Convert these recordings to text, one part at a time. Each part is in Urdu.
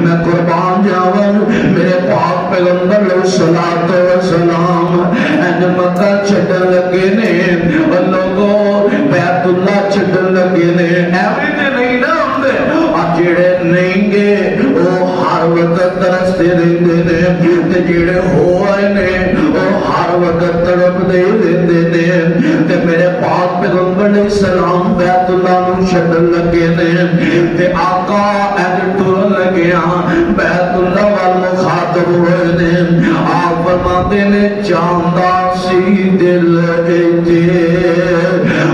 میں قربان جاواں میرے پاک پیغمبر علیہ الصلوۃ والسلام اج مکہ چھڈن لگے نے او لوگوں بیت اللہ چھڈن لگے نے ایویں تے نہیں نہ ہوندے جڑے نہیں گے وہ ہر وقت ترستے رہندے نے تے جڑے ہو آئے نے وہ ہر وقت تڑپدے رہندے نے تے میرے پاک پیغمبر علیہ السلام بیت اللہ نوں چھڈن لگے نے تے آقا اج ٹرن لگیا بیت اللہ وال مخاطب ہوئے نے آپ فرماتے نے چاہندا سی دل اتے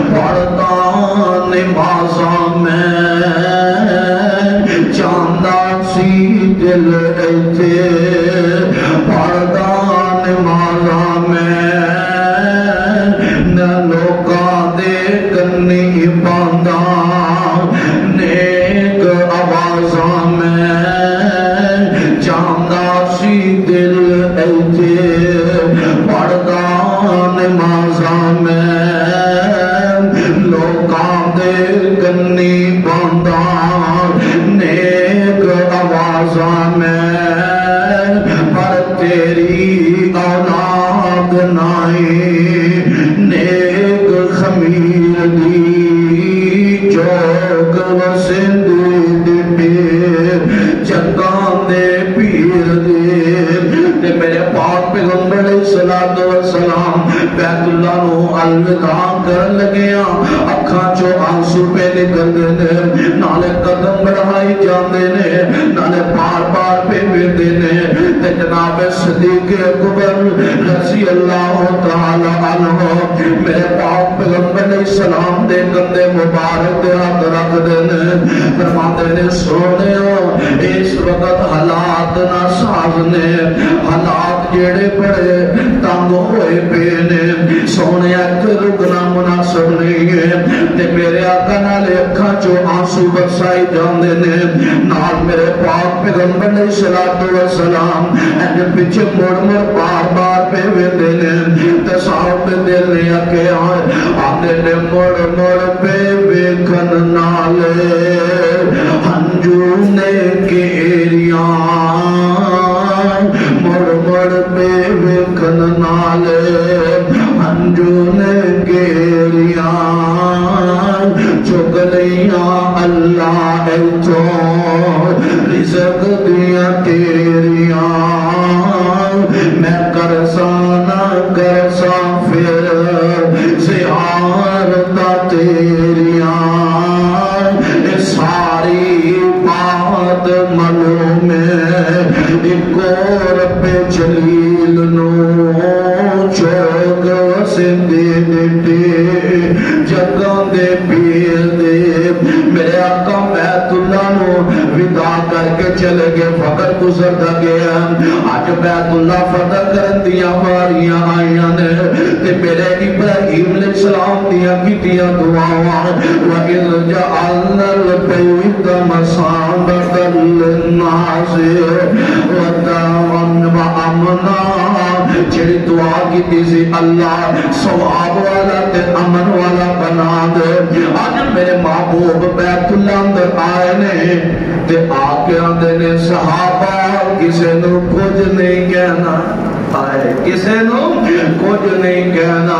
پڑھتا نمازاں میں چاہندا سی دل ایتھے پڑھدا نمازاں میں نہ لوکاں دے کنی پاندا نیک آوازاں میں چاہندا سی دل ایتھے پڑھدا نمازاں میں لوکاں دے کنی پاندا نیک آوازاں میں پر تیری اولاد نائی نیک خمیر دی چوک وسندی دٹے جگاں دے پیر دے تے میرے پاک پیغمبر علیہ الصلوۃ والسلام بیت اللہ نو الوداع کرن لگیا اکھاں چوں آنسو پہ نکلدے نے نالے قدم بڑھائی جاندے نے نالے بار بار پہ ویندے نے تے جناب صدیق اکبر رضی اللہ تعالی عنہ میرے پاک پیغمبر علیہ السلام دے کندھے مبارک تے ہاتھ رکھ دے نے فرماندے نے سونےو اس وقت حالات ناساز نے حالات جڑے بڑے تنگ ہوئے پے نے سونے تے رکنا مناسب نہیں ہے تے میرے آقا نالے اکھاں چوں آنسو برسائی جاندے نے نال میرے پاک پیغمبر علیہ الصلوۃ والسلام اج پیچھے مڑ مڑ بار بار پہ ویندے نے تے صاحب دے دل نے آکے آندے نے مڑ مڑ پہ ویکھن نالے ہنجو نے کیریاں مڑ مڑ پہ ویکھن نالے ہنجو نے کیریاں چک لیاں اللہ ایتھوں رزق دیاں تیریاں میں کرساں نہ کرساں پھر زیارتاں تیریاں ساری بات معلوم ہے ایک رب جلیل نو چوک وسندی دٹے جگاں دے پیر دے میرے آقا بیت اللہ نو ودا کر کے چلے گئے فقط گزردا گیا اج بیت اللہ فتح کرن دیاں باریاں آئیاں نے تے میرے ابراہیم علیہ السلام دیاں کیتیاں دعاواں وَإِذْ جَعَلْنَا الْبَيْتَ مَثَابَةً لِلنَّاسِ وَأَمْنًا وَأَمْنًا جڑی دعا کی سی اللہ ثواب والا تے امن والا بنا دے آج میرے محبوب بیت اللہ اندر آئے نے تے آکے آندے نے صحابہ کسے نو کچھ نہیں کہنا آئے کسے نو کچھ نہیں کہنا